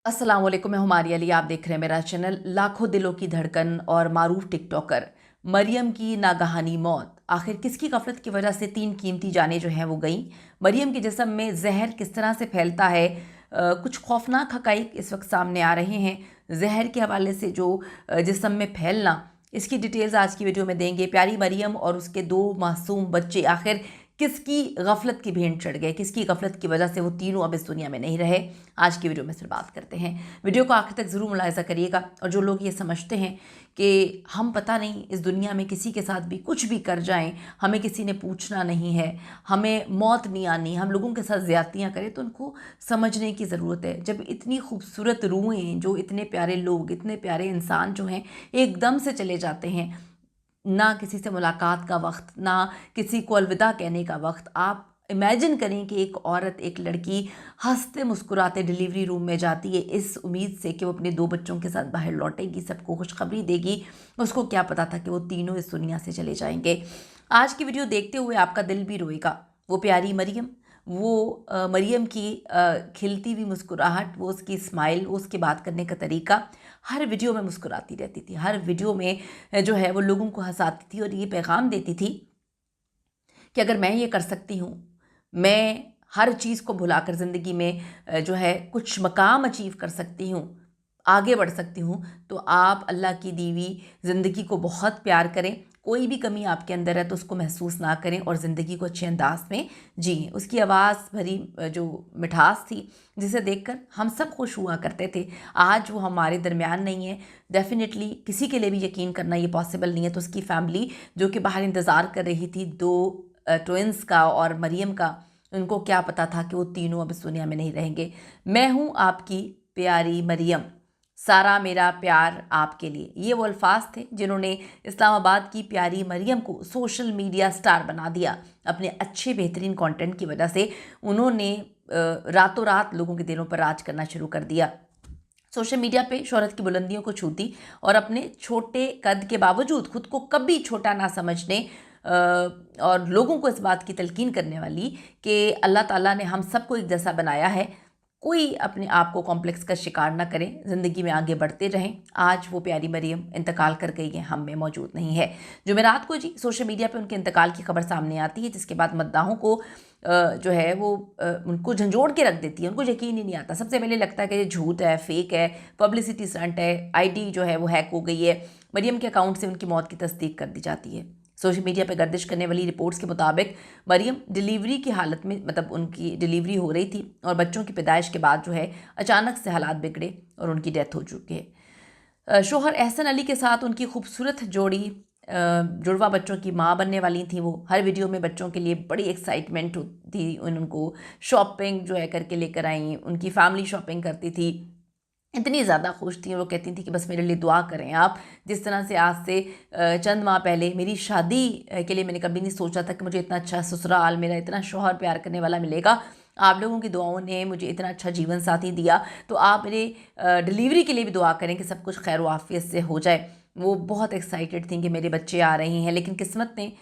अस्सलाम वालेकुम, मैं हुमारी अली। आप देख रहे हैं मेरा चैनल। लाखों दिलों की धड़कन और मारूफ टिकटॉकर मरियम की नागहानी मौत। आखिर किसकी गफलत की वजह से तीन कीमती जानें जो हैं वो गईं। मरियम के जिस्म में जहर किस तरह से फैलता है, कुछ खौफनाक हकाइक इस वक्त सामने आ रहे हैं। जहर के हवाले से जो जिस्म में फैलना, इसकी डिटेल्स आज की वीडियो में देंगे। प्यारी मरियम और उसके दो मासूम बच्चे आखिर किसकी गफलत की भेंट चढ़ गए, किसकी गफलत की वजह से वो तीनों अब इस दुनिया में नहीं रहे। आज की वीडियो में सिर्फ बात करते हैं। वीडियो को आखिर तक ज़रूर मुलाहिज़ा करिएगा। और जो लोग ये समझते हैं कि हम पता नहीं इस दुनिया में किसी के साथ भी कुछ भी कर जाएं, हमें किसी ने पूछना नहीं है, हमें मौत नहीं आनी, हम लोगों के साथ ज़्यादतियाँ करें, तो उनको समझने की ज़रूरत है। जब इतनी खूबसूरत रूहें, जो इतने प्यारे लोग, इतने प्यारे इंसान जो हैं एकदम से चले जाते हैं, ना किसी से मुलाकात का वक्त, ना किसी को अलविदा कहने का वक्त। आप इमेजिन करें कि एक औरत, एक लड़की हंसते मुस्कुराते डिलीवरी रूम में जाती है इस उम्मीद से कि वो अपने दो बच्चों के साथ बाहर लौटेगी, सबको खुशखबरी देगी। उसको क्या पता था कि वो तीनों इस दुनिया से चले जाएंगे। आज की वीडियो देखते हुए आपका दिल भी रोएगा। वो प्यारी मरियम, वो मरियम की खिलती हुई मुस्कुराहट, वो उसकी स्माइल, वो उसके बात करने का तरीका, हर वीडियो में मुस्कुराती रहती थी। हर वीडियो में जो है वो लोगों को हंसाती थी और ये पैगाम देती थी कि अगर मैं ये कर सकती हूँ, मैं हर चीज़ को भुलाकर ज़िंदगी में जो है कुछ मकाम अचीव कर सकती हूँ, आगे बढ़ सकती हूँ, तो आप अल्लाह की दी हुई ज़िंदगी को बहुत प्यार करें। कोई भी कमी आपके अंदर है तो उसको महसूस ना करें और ज़िंदगी को अच्छे अंदाज में जिएँ। उसकी आवाज़ भरी जो मिठास थी, जिसे देखकर हम सब खुश हुआ करते थे। आज वो हमारे दरमियान नहीं है। डेफ़िनेटली किसी के लिए भी यकीन करना ये पॉसिबल नहीं है। तो उसकी फ़ैमिली जो कि बाहर इंतज़ार कर रही थी, 2 ट्विंस का और मरियम का, उनको क्या पता था कि वो तीनों अब इस दुनिया में नहीं रहेंगे। मैं हूँ आपकी प्यारी मरियम, सारा मेरा प्यार आपके लिए। ये वो अल्फाज थे जिन्होंने इस्लामाबाद की प्यारी मरियम को सोशल मीडिया स्टार बना दिया। अपने अच्छे बेहतरीन कंटेंट की वजह से उन्होंने रातों रात लोगों के दिलों पर राज करना शुरू कर दिया। सोशल मीडिया पे शोहरत की बुलंदियों को छूती और अपने छोटे कद के बावजूद खुद को कभी छोटा ना समझने और लोगों को इस बात की तलकीन करने वाली कि अल्लाह ताला ने हम सबको एक जैसा बनाया है, कोई अपने आप को कॉम्प्लेक्स का शिकार ना करें, ज़िंदगी में आगे बढ़ते रहें। आज वो प्यारी मरियम इंतकाल कर गई है, हम में मौजूद नहीं है। जुमेरात को जी सोशल मीडिया पे उनके इंतकाल की खबर सामने आती है, जिसके बाद मद्दाहों को जो है वो उनको झंझोड़ के रख देती है। उनको यकीन ही नहीं आता। सबसे पहले लगता है कि ये झूठ है, फेक है, पब्लिसिटी स्टंट है, आईडी जो है वो हैक हो गई है। मरियम के अकाउंट से उनकी मौत की तस्दीक कर दी जाती है। सोशल मीडिया पर गर्दिश करने वाली रिपोर्ट्स के मुताबिक मरियम डिलीवरी की हालत में, मतलब उनकी डिलीवरी हो रही थी और बच्चों की पैदाइश के बाद जो है अचानक से हालात बिगड़े और उनकी डेथ हो चुकी है। शोहर एहसन अली के साथ उनकी खूबसूरत जोड़ी जुड़वा बच्चों की माँ बनने वाली थी। वो हर वीडियो में बच्चों के लिए बड़ी एक्साइटमेंट थी, उनको शॉपिंग जो है करके लेकर आई, उनकी फैमिली शॉपिंग करती थी। इतनी ज़्यादा खुश थी और वो कहती थी कि बस मेरे लिए दुआ करें आप। जिस तरह से आज से चंद माह पहले मेरी शादी के लिए मैंने कभी नहीं सोचा था कि मुझे इतना अच्छा ससुराल, मेरा इतना शौहर प्यार करने वाला मिलेगा। आप लोगों की दुआओं ने मुझे इतना अच्छा जीवन साथी दिया, तो आप मेरे डिलीवरी के लिए भी दुआ करें कि सब कुछ खैर आफियत से हो जाए। वो बहुत एक्साइटेड थी कि मेरे बच्चे आ रहे हैं, लेकिन किस्मत ने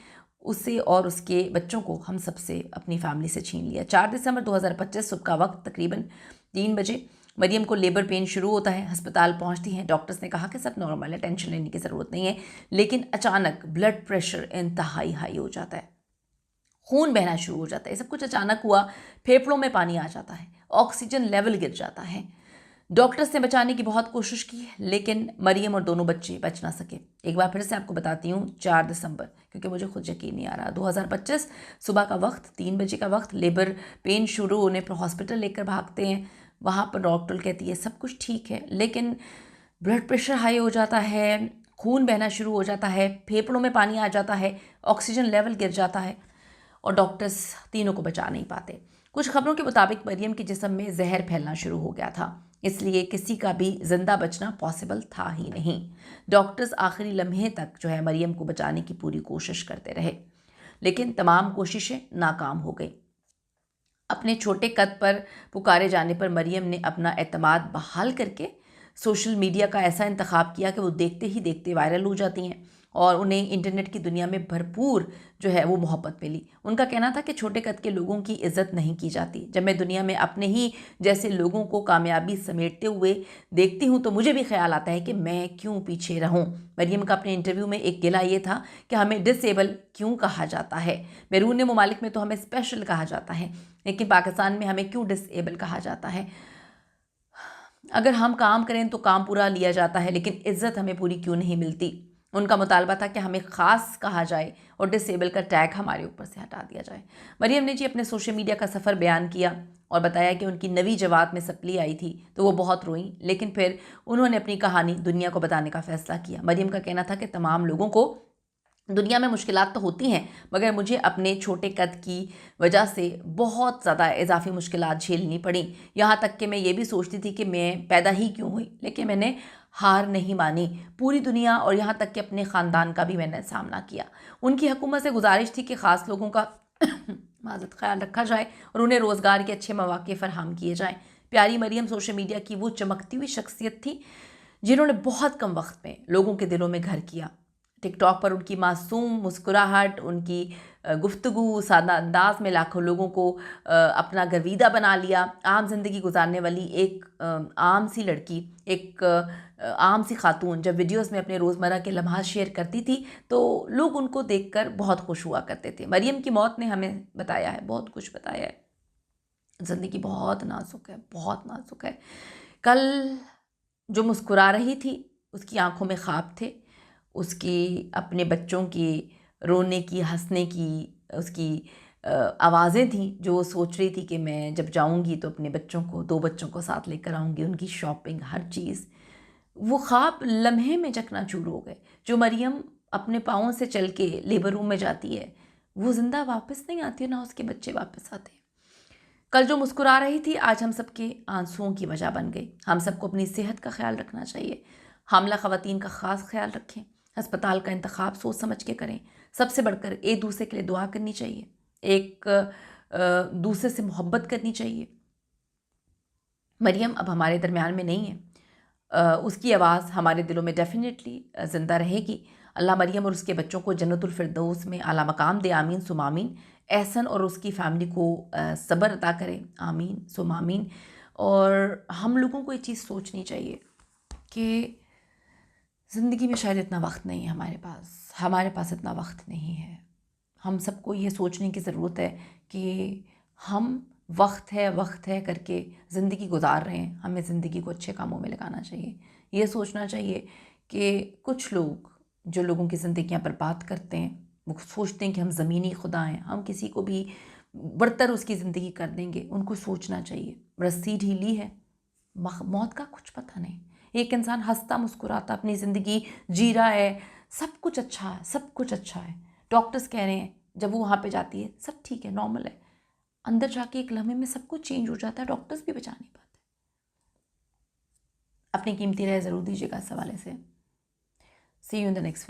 उसे और उसके बच्चों को हम सबसे, अपनी फैमिली से छीन लिया। 4 दिसंबर 2025 सुबह का वक्त तकरीबन 3 बजे मरियम को लेबर पेन शुरू होता है। अस्पताल पहुंचती हैं। डॉक्टर्स ने कहा कि सब नॉर्मल है, टेंशन लेने की ज़रूरत नहीं है। लेकिन अचानक ब्लड प्रेशर इंतहाई हाई हो जाता है, खून बहना शुरू हो जाता है। सब कुछ अचानक हुआ। फेफड़ों में पानी आ जाता है, ऑक्सीजन लेवल गिर जाता है। डॉक्टर्स ने बचाने की बहुत कोशिश की, लेकिन मरियम और दोनों बच्चे बच ना सके। एक बार फिर से आपको बताती हूँ, 4 दिसंबर, क्योंकि मुझे खुद यकीन नहीं आ रहा, 2025 सुबह का वक्त, 3 बजे का वक्त। लेबर पेन शुरू होने पर हॉस्पिटल लेकर भागते हैं। वहाँ पर डॉक्टर कहती है सब कुछ ठीक है, लेकिन ब्लड प्रेशर हाई हो जाता है, खून बहना शुरू हो जाता है, फेफड़ों में पानी आ जाता है, ऑक्सीजन लेवल गिर जाता है और डॉक्टर्स तीनों को बचा नहीं पाते। कुछ खबरों के मुताबिक मरियम के जिस्म में जहर फैलना शुरू हो गया था, इसलिए किसी का भी जिंदा बचना पॉसिबल था ही नहीं। डॉक्टर्स आखिरी लम्हे तक जो है मरियम को बचाने की पूरी कोशिश करते रहे, लेकिन तमाम कोशिशें नाकाम हो गई। अपने छोटे कद पर पुकारे जाने पर मरियम ने अपना एतमाद बहाल करके सोशल मीडिया का ऐसा इंतखाब किया कि वो देखते ही देखते वायरल हो जाती हैं और उन्हें इंटरनेट की दुनिया में भरपूर जो है वो मोहब्बत मिली। उनका कहना था कि छोटे कद के लोगों की इज़्ज़त नहीं की जाती। जब मैं दुनिया में अपने ही जैसे लोगों को कामयाबी समेटते हुए देखती हूँ तो मुझे भी ख्याल आता है कि मैं क्यों पीछे रहूँ। मरियम का अपने इंटरव्यू में एक गिला ये था कि हमें डिसेबल क्यों कहा जाता है। बैरून ममालिक में तो हमें स्पेशल कहा जाता है, लेकिन पाकिस्तान में हमें क्यों डिसेबल कहा जाता है। अगर हम काम करें तो काम पूरा लिया जाता है, लेकिन इज़्ज़त हमें पूरी क्यों नहीं मिलती। उनका मुतालबा था कि हमें ख़ास कहा जाए और डिसेबल का टैग हमारे ऊपर से हटा दिया जाए। मरियम ने जी अपने सोशल मीडिया का सफ़र बयान किया और बताया कि उनकी 9वीं जमात में सप्ली आई थी तो वो बहुत रोईं, लेकिन फिर उन्होंने अपनी कहानी दुनिया को बताने का फ़ैसला किया। मरियम का कहना था कि तमाम लोगों को दुनिया में मुश्किलात तो होती हैं, मगर मुझे अपने छोटे कद की वजह से बहुत ज़्यादा इजाफी मुश्किलात झेलनी पड़ी। यहाँ तक कि मैं ये भी सोचती थी कि मैं पैदा ही क्यों हुई, लेकिन मैंने हार नहीं मानी। पूरी दुनिया और यहाँ तक कि अपने ख़ानदान का भी मैंने सामना किया। उनकी हुकूमत से गुजारिश थी कि ख़ास लोगों का माज़रत ख्याल रखा जाए और उन्हें रोज़गार के अच्छे मौके फ़राहम किए जाएँ। प्यारी मरियम सोशल मीडिया की वो चमकती हुई शख्सियत थी जिन्होंने बहुत कम वक्त में लोगों के दिलों में घर किया। टिकटॉक पर उनकी मासूम मुस्कुराहट, उनकी गुफ्तगू, सादा अंदाज में लाखों लोगों को अपना गर्विदा बना लिया। आम जिंदगी गुजारने वाली एक आम सी लड़की, एक आम सी खातून जब वीडियोस में अपने रोज़मर्रा के लम्हात शेयर करती थी तो लोग उनको देखकर बहुत खुश हुआ करते थे। मरियम की मौत ने हमें बताया है, बहुत कुछ बताया है। ज़िंदगी बहुत नाजुक है, बहुत नाजुक है। कल जो मुस्कुरा रही थी उसकी आंखों में ख्वाब थे, उसकी अपने बच्चों की रोने की, हंसने की, उसकी आवाज़ें थीं जो वो सोच रही थी कि मैं जब जाऊंगी तो अपने बच्चों को, 2 बच्चों को साथ लेकर आऊंगी, उनकी शॉपिंग, हर चीज़। वो ख्वाब लम्हे में चकनाचूर हो गए। जो मरियम अपने पाँवों से चल के लेबर रूम में जाती है वो ज़िंदा वापस नहीं आती है, ना उसके बच्चे वापस आते हैं। कल जो मुस्कुरा रही थी आज हम सबके आंसुओं की वजह बन गई। हम सबको अपनी सेहत का ख्याल रखना चाहिए। हामला ख़वातीन का ख़ास ख्याल रखें। अस्पताल का इंतखाब सोच समझ के करें। सबसे बढ़कर एक दूसरे के लिए दुआ करनी चाहिए, एक दूसरे से मोहब्बत करनी चाहिए। मरियम अब हमारे दरमियान में नहीं है, उसकी आवाज़ हमारे दिलों में डेफिनेटली ज़िंदा रहेगी। अल्लाह मरियम और उसके बच्चों को जन्नतुल फिरदौस में आला मकाम दे, आमीन सुम आमीन। एहसन और उसकी फ़ैमिली को सब्र अता करे, आमीन सुम आमीन। और हम लोगों को ये चीज़ सोचनी चाहिए कि ज़िंदगी में शायद इतना वक्त नहीं है हमारे पास इतना वक्त नहीं है। हम सबको ये सोचने की ज़रूरत है कि हम वक्त है करके ज़िंदगी गुजार रहे हैं, हमें ज़िंदगी को अच्छे कामों में लगाना चाहिए। ये सोचना चाहिए कि कुछ लोग जो लोगों की ज़िंदगियां बर्बाद करते हैं वो सोचते हैं कि हम ज़मीनी खुदा हैं, हम किसी को भी बढ़तर उसकी ज़िंदगी कर देंगे। उनको सोचना चाहिए रस्सी ढीली है, मौत का कुछ पता नहीं। एक इंसान हंसता मुस्कुराता अपनी ज़िंदगी जी रहा है, सब कुछ अच्छा है, सब कुछ अच्छा है। डॉक्टर्स कह रहे हैं जब वो वहाँ पे जाती है सब ठीक है, नॉर्मल है। अंदर जाके एक लम्हे में सब कुछ चेंज हो जाता है, डॉक्टर्स भी बचा नहीं पाते। अपनी कीमती राय ज़रूर दीजिएगा इस हवाले से। सी यू इन द नेक्स्ट